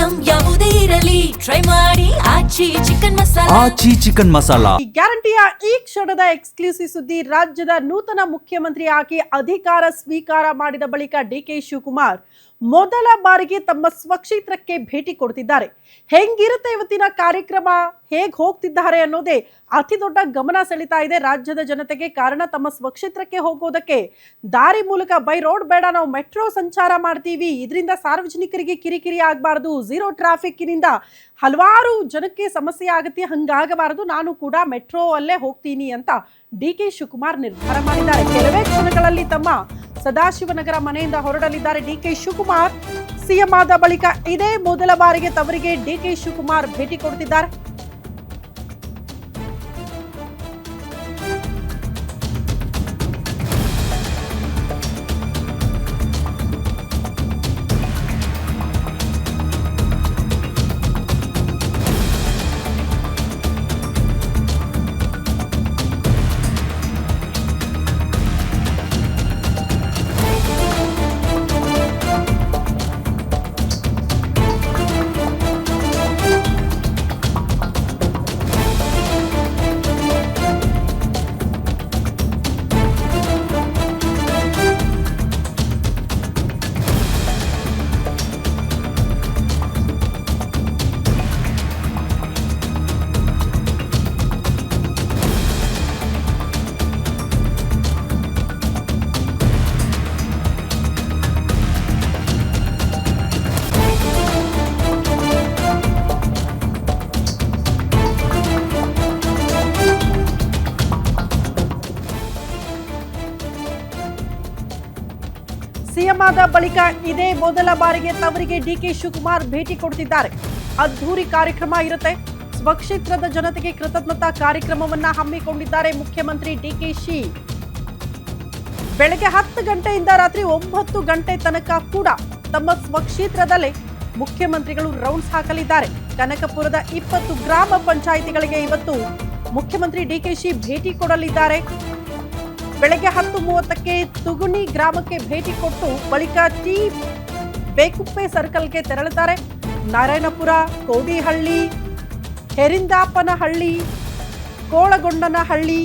Item ಯಾವುದೇ ಇರಲಿ try ಮಾಡಿ ಆಚಿ ಚಿಕನ್ ಮಸಾಲಾ. ಈ ಗ್ಯಾರಂಟಿಯ ಈ ಕ್ಷಣದ ಎಕ್ಸ್ಕ್ಲೂಸಿವ್ ಸುದ್ದಿ. ರಾಜ್ಯದ ನೂತನ ಮುಖ್ಯಮಂತ್ರಿಯಾಗಿ ಅಧಿಕಾರ ಸ್ವೀಕಾರ ಮಾಡಿದ ಬಳಿಕ ಡಿಕೆ ಶಿವಕುಮಾರ್ ಮೊದಲ ಬಾರಿಗೆ ತಮ್ಮ ಸ್ವಕ್ಷೇತ್ರಕ್ಕೆ ಭೇಟಿ ಕೊಡ್ತಿದ್ದಾರೆ. ಹೆಂಗಿರುತ್ತೆ ಇವತ್ತಿನ ಕಾರ್ಯಕ್ರಮ, ಹೇಗ್ ಹೋಗ್ತಿದ್ದಾರೆ ಅನ್ನೋದೇ ಅತಿ ದೊಡ್ಡ ಗಮನ ಸೆಳೀತಾ ಇದೆ ರಾಜ್ಯದ ಜನತೆಗೆ. ಕಾರಣ, ತಮ್ಮ ಸ್ವಕ್ಷೇತ್ರಕ್ಕೆ ಹೋಗೋದಕ್ಕೆ ದಾರಿ ಮೂಲಕ ಬೈ ರೋಡ್ ಬೇಡ, ನಾವು ಮೆಟ್ರೋ ಸಂಚಾರ ಮಾಡ್ತೀವಿ, ಇದರಿಂದ ಸಾರ್ವಜನಿಕರಿಗೆ ಕಿರಿಕಿರಿ ಆಗಬಾರ್ದು, ಝೀರೋ ಟ್ರಾಫಿಕ್ನಿಂದ ಹಲವಾರು ಜನಕ್ಕೆ ಸಮಸ್ಯೆ ಆಗುತ್ತೆ, ಹಂಗಾಗಬಾರದು, ನಾನು ಕೂಡ ಮೆಟ್ರೋ ಅಲ್ಲೇ ಹೋಗ್ತೀನಿ ಅಂತ ಡಿಕೆ ಶಿವಕುಮಾರ್ ನಿರ್ಧಾರ ಮಾಡಿದ್ದಾರೆ. ಕೆಲವೇ ಕ್ಷಣಗಳಲ್ಲಿ ತಮ್ಮ ಸದಾಶಿವನಗರ ಮನೆಯಿಂದ ಹೊರಡಲಿದ್ದಾರೆ ಡಿಕೆ ಶಿವಕುಮಾರ್. ಸಿಎಂ ಆದ ಬಳಿಕ ಇದೇ ಮೊದಲ ಬಾರಿಗೆ ತವರಿಗೆ ಡಿಕೆ ಶಿವಕುಮಾರ್ ಭೇಟಿ ಕೊಡ್ತಿದ್ದಾರೆ. ಸಿಎಂ ಆದ ಬಳಿಕ ಇದೇ ಮೊದಲ ಬಾರಿಗೆ ತವರಿಗೆ ಡಿಕೆ ಶಿವಕುಮಾರ್ ಭೇಟಿ ಕೊಡ್ತಿದ್ದಾರೆ. ಅದ್ಧೂರಿ ಕಾರ್ಯಕ್ರಮ ಇರುತ್ತೆ. ಸ್ವಕ್ಷೇತ್ರದ ಜನತೆಗೆ ಕೃತಜ್ಞತಾ ಕಾರ್ಯಕ್ರಮವನ್ನ ಹಮ್ಮಿಕೊಂಡಿದ್ದಾರೆ ಮುಖ್ಯಮಂತ್ರಿ ಡಿಕೆಶಿ. ಬೆಳಗ್ಗೆ 10 ಗಂಟೆಯಿಂದ ರಾತ್ರಿ 9 ಗಂಟೆ ತನಕ ಕೂಡ ತಮ್ಮ ಸ್ವಕ್ಷೇತ್ರದಲ್ಲೇ ಮುಖ್ಯಮಂತ್ರಿಗಳು ರೌಂಡ್ಸ್ ಹಾಕಲಿದ್ದಾರೆ. ಕನಕಪುರದ 20 ಗ್ರಾಮ ಪಂಚಾಯಿತಿಗಳಿಗೆ ಇವತ್ತು ಮುಖ್ಯಮಂತ್ರಿ ಡಿಕೆಶಿ ಭೇಟಿ ಕೊಡಲಿದ್ದಾರೆ. ಬೆಳಗ್ಗೆ 10:30ಕ್ಕೆ ತುಗುಣಿ ಗ್ರಾಮಕ್ಕೆ ಭೇಟಿ ಕೊಟ್ಟು ಬಳಿಕ ಟಿ ಬೇಕುಪ್ಪೆ ಸರ್ಕಲ್ಗೆ ತೆರಳುತ್ತಾರೆ. ನಾರಾಯಣಪುರ, ಕೋಡಿಹಳ್ಳಿ, ಹೆರಿಂದಾಪನಹಳ್ಳಿ, ಕೋಳಗೊಂಡನಹಳ್ಳಿ,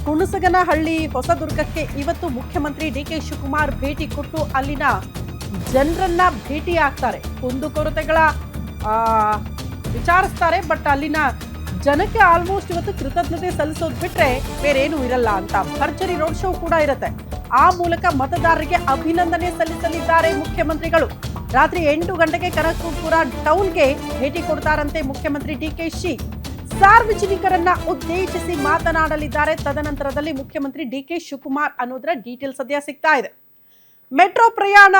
ಕುಣಸಗನಹಳ್ಳಿ, ಹೊಸದುರ್ಗಕ್ಕೆ ಇವತ್ತು ಮುಖ್ಯಮಂತ್ರಿ ಡಿಕೆ ಶಿವಕುಮಾರ್ ಭೇಟಿ ಕೊಟ್ಟು ಅಲ್ಲಿನ ಜನರನ್ನ ಭೇಟಿ ಆಗ್ತಾರೆ. ಕುಂದುಕೊರತೆಗಳ ವಿಚಾರಿಸ್ತಾರೆ. ಬಟ್ ಅಲ್ಲಿನ ಜನಕ್ಕೆ ಆಲ್ಮೋಸ್ಟ್ ಇವತ್ತು ಕೃತಜ್ಞತೆ ಸಲ್ಲಿಸೋದು ಬಿಟ್ರೆ ಬೇರೇನು ಇರಲ್ಲ ಅಂತ ಭರ್ಜರಿ ರೋಡ್ ಶೋ ಕೂಡ ಇರುತ್ತೆ. ಆ ಮೂಲಕ ಮತದಾರರಿಗೆ ಅಭಿನಂದನೆ ಸಲ್ಲಿಸಲಿದ್ದಾರೆ ಮುಖ್ಯಮಂತ್ರಿಗಳು. ರಾತ್ರಿ 8 ಗಂಟೆಗೆ ಕನಕಪುರ ಟೌನ್ಗೆ ಭೇಟಿ ಕೊಡ್ತಾರಂತೆ ಮುಖ್ಯಮಂತ್ರಿ ಡಿಕೆಶಿ. ಸಾರ್ವಜನಿಕರನ್ನ ಉದ್ದೇಶಿಸಿ ಮಾತನಾಡಲಿದ್ದಾರೆ. ತದನಂತರದಲ್ಲಿ ಮುಖ್ಯಮಂತ್ರಿ ಡಿಕೆ ಶಿವಕುಮಾರ್ ಅನ್ನೋದರ ಡೀಟೇಲ್ಸ್ ಸದ್ಯ ಸಿಗ್ತಾ ಇದೆ. ಮೆಟ್ರೋ ಪ್ರಯಾಣ,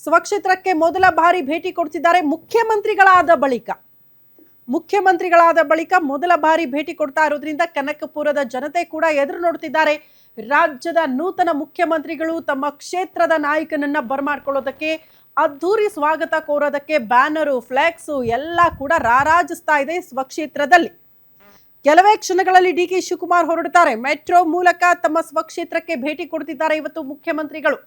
ಸ್ವಕ್ಷೇತ್ರಕ್ಕೆ ಮೊದಲ ಬಾರಿ ಭೇಟಿ ಕೊಡ್ತಿದ್ದಾರೆ ಮುಖ್ಯಮಂತ್ರಿಗಳಾದ ಬಳಿಕ ಮೊದಲ ಬಾರಿ ಭೇಟಿ ಕೊಡ್ತಾ ಇರೋದ್ರಿಂದ ಕನಕಪುರದ ಜನತೆ ಕೂಡ ಎದುರು ನೋಡ್ತಿದ್ದಾರೆ. ರಾಜ್ಯದ ನೂತನ ಮುಖ್ಯಮಂತ್ರಿಗಳು ತಮ್ಮ ಕ್ಷೇತ್ರದ ನಾಯಕನನ್ನ ಬರಮಾಡ್ಕೊಳ್ಳೋದಕ್ಕೆ, ಅದ್ಧೂರಿ ಸ್ವಾಗತ ಕೋರೋದಕ್ಕೆ ಬ್ಯಾನರು, ಫ್ಲೆಕ್ಸು ಎಲ್ಲ ಕೂಡ ರಾರಾಜಿಸ್ತಾ ಇದೆ ಸ್ವಕ್ಷೇತ್ರದಲ್ಲಿ. ಕೆಲವೇ ಕ್ಷಣಗಳಲ್ಲಿ ಡಿಕೆ ಶಿವಕುಮಾರ್ ಹೊರಡುತ್ತಾರೆ. ಮೆಟ್ರೋ ಮೂಲಕ ತಮ್ಮ ಸ್ವಕ್ಷೇತ್ರಕ್ಕೆ ಭೇಟಿ ಕೊಡ್ತಿದ್ದಾರೆ ಇವತ್ತು ಮುಖ್ಯಮಂತ್ರಿಗಳು.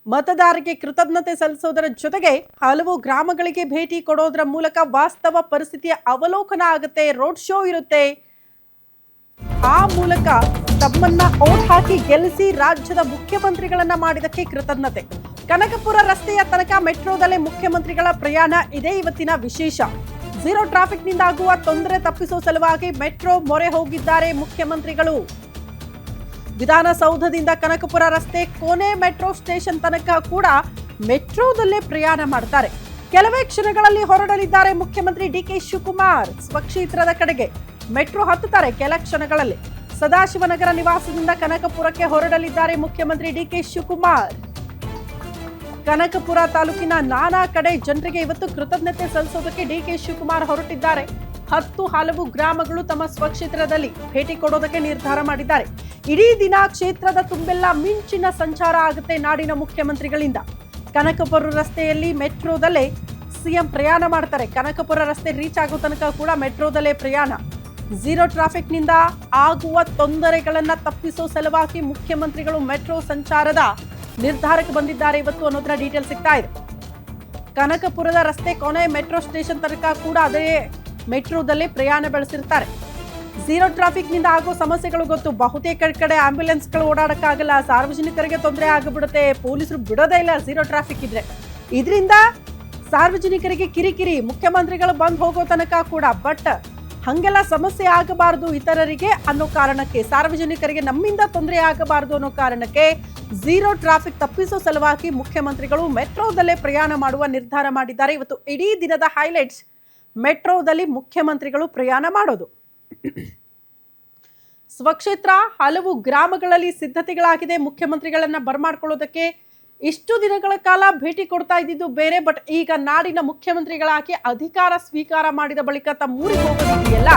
ಮತದಾರರಿಗೆ ಕೃತಜ್ಞತೆ ಸಲ್ಲಿಸೋದರ ಜೊತೆಗೆ ಹಲವು ಗ್ರಾಮಗಳಿಗೆ ಭೇಟಿ ಕೊಡೋದರ ಮೂಲಕ ವಾಸ್ತವ ಪರಿಸ್ಥಿತಿಯ ಅವಲೋಕನ ಆಗುತ್ತೆ. ರೋಡ್ ಶೋ ಇರುತ್ತೆ. ಆ ಮೂಲಕ ತಮ್ಮನ್ನ ಓಟ್ ಹಾಕಿ ಗೆಲ್ಲಿಸಿ ರಾಜ್ಯದ ಮುಖ್ಯಮಂತ್ರಿಗಳನ್ನ ಮಾಡಿದಕ್ಕೆ ಕೃತಜ್ಞತೆ. ಕನಕಪುರ ರಸ್ತೆಯ ತನಕ ಮೆಟ್ರೋದಲ್ಲೇ ಮುಖ್ಯಮಂತ್ರಿಗಳ ಪ್ರಯಾಣ ಇದೇ ಇವತ್ತಿನ ವಿಶೇಷ. ಝೀರೋ ಟ್ರಾಫಿಕ್ನಿಂದ ಆಗುವ ತೊಂದರೆ ತಪ್ಪಿಸುವ ಸಲುವಾಗಿ ಮೆಟ್ರೋ ಮೊರೆ ಹೋಗಿದ್ದಾರೆ ಮುಖ್ಯಮಂತ್ರಿಗಳು. ವಿಧಾನಸೌಧದಿಂದ ಕನಕಪುರ ರಸ್ತೆ ಕೊನೆ ಮೆಟ್ರೋ ಸ್ಟೇಷನ್ ತನಕ ಕೂಡ ಮೆಟ್ರೋದಲ್ಲೇ ಪ್ರಯಾಣ ಮಾಡ್ತಾರೆ. ಕೆಲವೇ ಕ್ಷಣಗಳಲ್ಲಿ ಹೊರಡಲಿದ್ದಾರೆ ಮುಖ್ಯಮಂತ್ರಿ ಡಿಕೆ ಶಿವಕುಮಾರ್ ಸ್ವಕ್ಷೇತ್ರದ ಕಡೆಗೆ. ಮೆಟ್ರೋ ಹತ್ತುತ್ತಾರೆ ಕೆಲ ಕ್ಷಣಗಳಲ್ಲಿ. ಸದಾಶಿವನಗರ ನಿವಾಸದಿಂದ ಕನಕಪುರಕ್ಕೆ ಹೊರಡಲಿದ್ದಾರೆ ಮುಖ್ಯಮಂತ್ರಿ ಡಿಕೆ ಶಿವಕುಮಾರ್. ಕನಕಪುರ ತಾಲೂಕಿನ ನಾನಾ ಕಡೆ ಜನರಿಗೆ ಇವತ್ತು ಕೃತಜ್ಞತೆ ಸಲ್ಲಿಸೋದಕ್ಕೆ ಡಿಕೆ ಶಿವಕುಮಾರ್ ಹೊರಟಿದ್ದಾರೆ. 10 ಹಲವು ಗ್ರಾಮಗಳು ತಮ್ಮ ಸ್ವಕ್ಷೇತ್ರದಲ್ಲಿ ಭೇಟಿ ಕೊಡೋದಕ್ಕೆ ನಿರ್ಧಾರ ಮಾಡಿದ್ದಾರೆ. ಇಡೀ ದಿನ ಕ್ಷೇತ್ರದ ತುಂಬೆಲ್ಲ ಮಿಂಚಿನ ಸಂಚಾರ ಆಗುತ್ತೆ ನಾಡಿನ ಮುಖ್ಯಮಂತ್ರಿಗಳಿಂದ. ಕನಕಪುರ ರಸ್ತೆಯಲ್ಲಿ ಮೆಟ್ರೋದಲ್ಲೇ ಸಿಎಂ ಪ್ರಯಾಣ ಮಾಡ್ತಾರೆ. ಕನಕಪುರ ರಸ್ತೆ ರೀಚ್ ಆಗೋ ತನಕ ಕೂಡ ಮೆಟ್ರೋದಲ್ಲೇ ಪ್ರಯಾಣ. ಝೀರೋ ಟ್ರಾಫಿಕ್ನಿಂದ ಆಗುವ ತೊಂದರೆಗಳನ್ನ ತಪ್ಪಿಸೋ ಸಲುವಾಗಿ ಮುಖ್ಯಮಂತ್ರಿಗಳು ಮೆಟ್ರೋ ಸಂಚಾರದ ನಿರ್ಧಾರಕ್ಕೆ ಬಂದಿದ್ದಾರೆ ಇವತ್ತು ಅನ್ನೋದರ ಡೀಟೇಲ್ ಸಿಗ್ತಾ ಇದೆ. ಕನಕಪುರದ ರಸ್ತೆ ಕೊನೆ ಮೆಟ್ರೋ ಸ್ಟೇಷನ್ ತನಕ ಕೂಡ ಅದೇ ಮೆಟ್ರೋದಲ್ಲಿ ಪ್ರಯಾಣ ಬೆಳೆಸಿರ್ತಾರೆ. ಝೀರೋ ಟ್ರಾಫಿಕ್ ನಿಂದ ಆಗೋ ಸಮಸ್ಯೆಗಳು ಗೊತ್ತು. ಬಹುತೇಕ ಕಡೆ ಆಂಬ್ಯುಲೆನ್ಸ್ಗಳು ಓಡಾಡಕ್ಕಾಗಲ್ಲ, ಸಾರ್ವಜನಿಕರಿಗೆ ತೊಂದರೆ ಆಗಿಬಿಡುತ್ತೆ. ಪೊಲೀಸರು ಬಿಡೋದೇ ಇಲ್ಲ ಝೀರೋ ಟ್ರಾಫಿಕ್ ಇದ್ರೆ. ಇದರಿಂದ ಸಾರ್ವಜನಿಕರಿಗೆ ಕಿರಿಕಿರಿ, ಮುಖ್ಯಮಂತ್ರಿಗಳು ಬಂದ್ ಹೋಗೋ ತನಕ ಕೂಡ. ಬಟ್ ಹಂಗೆಲ್ಲ ಸಮಸ್ಯೆ ಆಗಬಾರದು ಇತರರಿಗೆ ಅನ್ನೋ ಕಾರಣಕ್ಕೆ, ಸಾರ್ವಜನಿಕರಿಗೆ ನಮ್ಮಿಂದ ತೊಂದರೆ ಆಗಬಾರದು ಅನ್ನೋ ಕಾರಣಕ್ಕೆ ಝೀರೋ ಟ್ರಾಫಿಕ್ ತಪ್ಪಿಸೋ ಸಲುವಾಗಿ ಮುಖ್ಯಮಂತ್ರಿಗಳು ಮೆಟ್ರೋದಲ್ಲೇ ಪ್ರಯಾಣ ಮಾಡುವ ನಿರ್ಧಾರ ಮಾಡಿದ್ದಾರೆ. ಇವತ್ತು ಇಡೀ ದಿನದ ಹೈಲೈಟ್ಸ್ ಮೆಟ್ರೋದಲ್ಲಿ ಮುಖ್ಯಮಂತ್ರಿಗಳು ಪ್ರಯಾಣ ಮಾಡೋದು. ಸ್ವಕ್ಷೇತ್ರ ಹಲವು ಗ್ರಾಮಗಳಲ್ಲಿ ಸಿದ್ಧತೆಗಳಾಗಿದೆ. ಮುಖ್ಯಮಂತ್ರಿಗಳನ್ನ ಬರಮಾಡ್ಕೊಳ್ಳೋದಕ್ಕೆ ಇಷ್ಟು ದಿನಗಳ ಕಾಲ ಭೇಟಿ ಕೊಡ್ತಾ ಇದ್ದಿದ್ದು ಬೇರೆ. ಬಟ್ ಈಗ ನಾಡಿನ ಮುಖ್ಯಮಂತ್ರಿಗಳಾಗಿ ಅಧಿಕಾರ ಸ್ವೀಕಾರ ಮಾಡಿದ ಬಳಿಕ ತಮ್ಮೂರಿಗೆ ಹೋಗೋದಿದೆಯಲ್ಲ,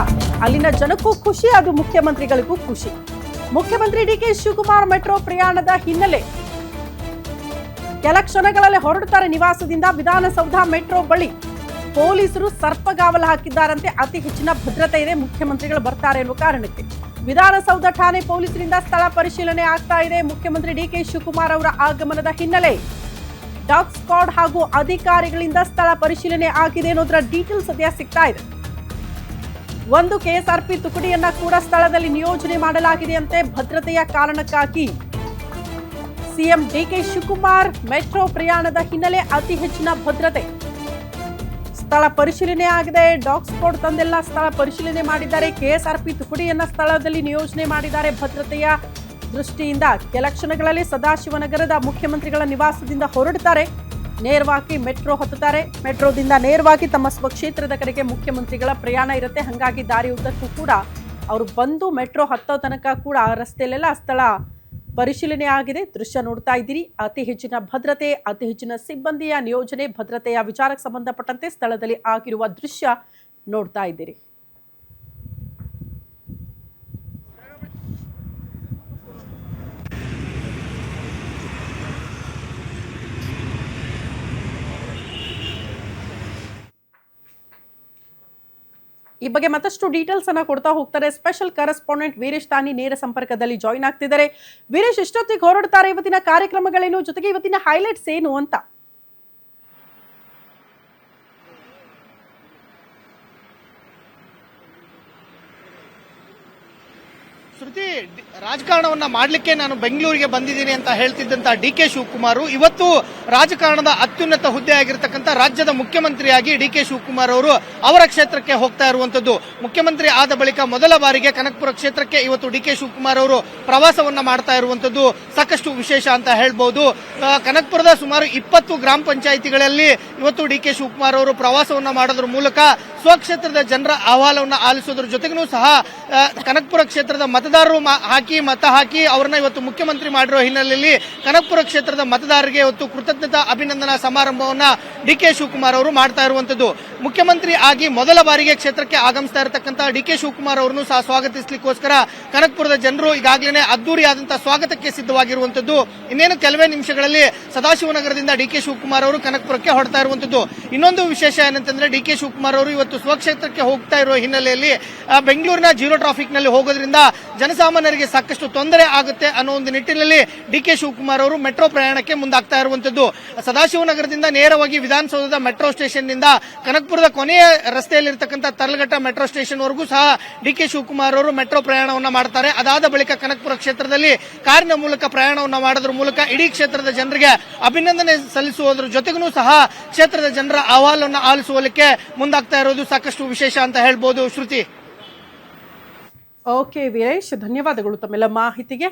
ಅಲ್ಲಿನ ಜನಕ್ಕೂ ಖುಷಿ, ಅದು ಮುಖ್ಯಮಂತ್ರಿಗಳಿಗೂ ಖುಷಿ. ಮುಖ್ಯಮಂತ್ರಿ ಡಿ.ಕೆ. ಶಿವಕುಮಾರ್ ಮೆಟ್ರೋ ಪ್ರಯಾಣದ ಹಿನ್ನೆಲೆ ಕೆಲ ಕ್ಷಣಗಳಲ್ಲಿ ಹೊರಡುತ್ತಾರೆ ನಿವಾಸದಿಂದ. ವಿಧಾನಸೌಧ ಮೆಟ್ರೋ ಬಳಿ ಪೊಲೀಸರು ಸರ್ಪಗಾವಲು ಹಾಕಿದ್ದಾರಂತೆ. ಅತಿ ಹೆಚ್ಚಿನ ಭದ್ರತೆ ಇದೆ, ಮುಖ್ಯಮಂತ್ರಿಗಳು ಬರ್ತಾರೆ ಎನ್ನುವ ಕಾರಣಕ್ಕೆ. ವಿಧಾನಸೌಧ ಠಾಣೆ ಪೊಲೀಸರಿಂದ ಸ್ಥಳ ಪರಿಶೀಲನೆ ಆಗ್ತಾ ಇದೆ. ಮುಖ್ಯಮಂತ್ರಿ ಡಿ.ಕೆ. ಶಿವಕುಮಾರ್ ಅವರ ಆಗಮನದ ಹಿನ್ನೆಲೆ ಡಾಗ್ ಸ್ಕ್ವಾಡ್ ಹಾಗೂ ಅಧಿಕಾರಿಗಳಿಂದ ಸ್ಥಳ ಪರಿಶೀಲನೆ ಆಗಿದೆ ಅನ್ನೋದರ ಡೀಟೇಲ್ಸ್ ಸದ್ಯ ಸಿಗ್ತಾ ಇದೆ. ಒಂದು ಕೆಎಸ್ಆರ್ಪಿ ತುಕಡಿಯನ್ನ ಕೂಡ ಸ್ಥಳದಲ್ಲಿ ನಿಯೋಜನೆ ಮಾಡಲಾಗಿದೆಯಂತೆ. ಭದ್ರತೆಯ ಕಾರಣಕ್ಕಾಗಿ ಸಿಎಂ ಡಿ.ಕೆ. ಶಿವಕುಮಾರ್ ಮೆಟ್ರೋ ಪ್ರಯಾಣದ ಹಿನ್ನೆಲೆ ಅತಿ ಹೆಚ್ಚಿನ ಭದ್ರತೆ. ಸ್ಥಳ ಪರಿಶೀಲನೆ ಆಗಿದೆ. ಡಾಗ್ ಸ್ಕ್ವಾಡ್ ತಂದೆಲ್ಲ ಸ್ಥಳ ಪರಿಶೀಲನೆ ಮಾಡಿದ್ದಾರೆ. ಕೆಎಸ್ಆರ್ಪಿ ತುಕಡಿಯನ್ನ ಸ್ಥಳದಲ್ಲಿ ನಿಯೋಜನೆ ಮಾಡಿದ್ದಾರೆ ಭದ್ರತೆಯ ದೃಷ್ಟಿಯಿಂದ. ಕೆಲ ಕ್ಷಣಗಳಲ್ಲಿ ಸದಾಶಿವನಗರದ ಮುಖ್ಯಮಂತ್ರಿಗಳ ನಿವಾಸದಿಂದ ಹೊರಡುತ್ತಾರೆ, ನೇರವಾಗಿ ಮೆಟ್ರೋ ಹತ್ತುತ್ತಾರೆ. ಮೆಟ್ರೋದಿಂದ ನೇರವಾಗಿ ತಮ್ಮ ಸ್ವಕ್ಷೇತ್ರದ ಕಡೆಗೆ ಮುಖ್ಯಮಂತ್ರಿಗಳ ಪ್ರಯಾಣ ಇರುತ್ತೆ. ಹಾಗಾಗಿ ದಾರಿ ಉದ್ದಕ್ಕೂ ಕೂಡ ಅವರು ಬಂದು ಮೆಟ್ರೋ ಹತ್ತೋ ತನಕ ಕೂಡ ರಸ್ತೆಯಲ್ಲೆಲ್ಲ ಸ್ಥಳ ಪರಿಶೀಲನೆ ಆಗಿದೆ. ದೃಶ್ಯ ನೋಡ್ತಾ ಇದ್ದೀರಿ. ಅತಿ ಹೆಚ್ಚಿನ ಭದ್ರತೆ, ಅತಿ ಹೆಚ್ಚಿನ ಸಿಬ್ಬಂದಿಯ ನಿಯೋಜನೆ, ಭದ್ರತೆಯ ವಿಚಾರಕ್ಕೆ ಸಂಬಂಧಪಟ್ಟಂತೆ ಸ್ಥಳದಲ್ಲಿ ಆಗಿರುವ ದೃಶ್ಯ ನೋಡ್ತಾ ಇದ್ದೀರಿ. ಈ ಬಗ್ಗೆ ಮತ್ತಷ್ಟು ಡೀಟೇಲ್ಸ್ ಅನ್ನ ಕೊಡ್ತಾ ಹೋಗ್ತಾರೆ ಸ್ಪೆಷಲ್ ಕರೆಸ್ಪಾಂಡೆಂಟ್ ವೀರೇಶ್ ತಾನಿ ನೇರ ಸಂಪರ್ಕದಲ್ಲಿ ಜಾಯಿನ್ ಆಗ್ತಿದ್ದಾರೆ. ವೀರೇಶ್, ಎಷ್ಟೊತ್ತಿಗೆ ಹೊರಡ್ತಾರೆ, ಇವತ್ತಿನ ಕಾರ್ಯಕ್ರಮಗಳೇನು, ಜೊತೆಗೆ ಇವತ್ತಿನ ಹೈಲೈಟ್ಸ್ ಏನು ಅಂತ? ಶ್ರುತಿ, ರಾಜಕಾರಣವನ್ನ ಮಾಡಲಿಕ್ಕೆ ನಾನು ಬೆಂಗಳೂರಿಗೆ ಬಂದಿದ್ದೀನಿ ಅಂತ ಹೇಳ್ತಿದ್ದಂತ ಡಿ.ಕೆ. ಶಿವಕುಮಾರ್ ಇವತ್ತು ರಾಜಕಾರಣದ ಅತ್ಯುನ್ನತ ಹುದ್ದೆ ಆಗಿರತಕ್ಕಂಥ ರಾಜ್ಯದ ಮುಖ್ಯಮಂತ್ರಿಯಾಗಿ ಡಿ.ಕೆ. ಶಿವಕುಮಾರ್ ಅವರು ಅವರ ಕ್ಷೇತ್ರಕ್ಕೆ ಹೋಗ್ತಾ ಇರುವಂತದ್ದು. ಮುಖ್ಯಮಂತ್ರಿ ಆದ ಬಳಿಕ ಮೊದಲ ಬಾರಿಗೆ ಕನಕಪುರ ಕ್ಷೇತ್ರಕ್ಕೆ ಇವತ್ತು ಡಿ.ಕೆ. ಶಿವಕುಮಾರ್ ಅವರು ಪ್ರವಾಸವನ್ನ ಮಾಡ್ತಾ ಇರುವಂತದ್ದು ಸಾಕಷ್ಟು ವಿಶೇಷ ಅಂತ ಹೇಳ್ಬಹುದು. ಕನಕಪುರದ ಸುಮಾರು 20 ಗ್ರಾಮ ಪಂಚಾಯಿತಿಗಳಲ್ಲಿ ಇವತ್ತು ಡಿ.ಕೆ. ಶಿವಕುಮಾರ್ ಅವರು ಪ್ರವಾಸವನ್ನ ಮಾಡೋದ್ರ ಮೂಲಕ ಸ್ವಕ್ಷೇತ್ರದ ಜನರ ಅಹವಾಲವನ್ನು ಆಲಿಸೋದ್ರ ಜೊತೆಗೂ ಸಹ ಕನಕಪುರ ಕ್ಷೇತ್ರದ ಮತದಾರರು ಮತ ಹಾಕಿ ಅವರನ್ನ ಇವತ್ತು ಮುಖ್ಯಮಂತ್ರಿ ಮಾಡಿರೋ ಹಿನ್ನೆಲೆಯಲ್ಲಿ ಕನಕಪುರ ಕ್ಷೇತ್ರದ ಮತದಾರರಿಗೆ ಇವತ್ತು ಕೃತಜ್ಞತಾ ಅಭಿನಂದನಾ ಸಮಾರಂಭವನ್ನ ಡಿ.ಕೆ. ಶಿವಕುಮಾರ್ ಅವರು ಮಾಡ್ತಾ ಇರುವಂತದ್ದು. ಮುಖ್ಯಮಂತ್ರಿ ಆಗಿ ಮೊದಲ ಬಾರಿಗೆ ಕ್ಷೇತ್ರಕ್ಕೆ ಆಗಮಿಸ್ತಾ ಇರತಕ್ಕಂತಹ ಡಿ.ಕೆ. ಶಿವಕುಮಾರ್ ಅವರನ್ನು ಸಹ ಸ್ವಾಗತಿಸಲಿಕ್ಕೋಸ್ಕರ ಕನಕಪುರದ ಜನರು ಈಗಾಗಲೇ ಅದ್ದೂರಿಯಾದಂತಹ ಸ್ವಾಗತಕ್ಕೆ ಸಿದ್ಧವಾಗಿರುವಂತದ್ದು. ಇನ್ನೇನು ಕೆಲವೇ ನಿಮಿಷಗಳಲ್ಲಿ ಸದಾಶಿವನಗರದಿಂದ ಡಿ.ಕೆ. ಶಿವಕುಮಾರ್ ಅವರು ಕನಕಪುರಕ್ಕೆ ಹೊರಡ್ತಾ ಇರುವಂತದ್ದು. ಇನ್ನೊಂದು ವಿಶೇಷ ಏನಂತಂದ್ರೆ ಡಿ.ಕೆ. ಶಿವಕುಮಾರ್ ಅವರು ಇವತ್ತು ಸ್ವಕ್ಷೇತ್ರಕ್ಕೆ ಹೋಗ್ತಾ ಇರುವ ಹಿನ್ನೆಲೆಯಲ್ಲಿ ಬೆಂಗಳೂರಿನ ಜೀರೋ ಟ್ರಾಫಿಕ್ ನಲ್ಲಿ ಹೋಗೋದ್ರಿಂದ ಜನಸಾಮಾನ್ಯರಿಗೆ ಸಾಕಷ್ಟು ತೊಂದರೆ ಆಗುತ್ತೆ ಅನ್ನೋ ಒಂದು ನಿಟ್ಟಿನಲ್ಲಿ ಡಿ.ಕೆ. ಶಿವಕುಮಾರ್ ಅವರು ಮೆಟ್ರೋ ಪ್ರಯಾಣಕ್ಕೆ ಮುಂದಾಗ್ತಾ ಇರುವಂತದ್ದು. ಸದಾಶಿವನಗರದಿಂದ ನೇರವಾಗಿ ವಿಧಾನಸೌಧದ ಮೆಟ್ರೋ ಸ್ಟೇಷನ್ ನಿಂದ ಕನಕಪುರದ ಕೊನೆಯ ರಸ್ತೆಯಲ್ಲಿರ್ತಕ್ಕಂಥ ತರ್ಲಘಟ್ಟ ಮೆಟ್ರೋ ಸ್ಟೇಷನ್ ವರೆಗೂ ಸಹ ಡಿ.ಕೆ. ಶಿವಕುಮಾರ್ ಅವರು ಮೆಟ್ರೋ ಪ್ರಯಾಣವನ್ನ ಮಾಡ್ತಾರೆ. ಅದಾದ ಬಳಿಕ ಕನಕಪುರ ಕ್ಷೇತ್ರದಲ್ಲಿ ಕಾರಿನ ಮೂಲಕ ಪ್ರಯಾಣವನ್ನ ಮಾಡೋದ್ರ ಮೂಲಕ ಇಡೀ ಕ್ಷೇತ್ರದ ಜನರಿಗೆ ಅಭಿನಂದನೆ ಸಲ್ಲಿಸುವುದರ ಜೊತೆಗೂ ಸಹ ಕ್ಷೇತ್ರದ ಜನರ ಅಹವಾಲನ್ನು ಆಲಿಸುವಲಿಕ್ಕೆ ಮುಂದಾಗ್ತಾ ಇರೋದು ಸಾಕಷ್ಟು ವಿಶೇಷ ಅಂತ ಹೇಳ್ಬೋದು. ಶ್ರುತಿ. ಓಕೆ ವೀರೇಶ್, ಧನ್ಯವಾದಗಳು ತಮ್ಮೆಲ್ಲ ಮಾಹಿತಿಗೆ.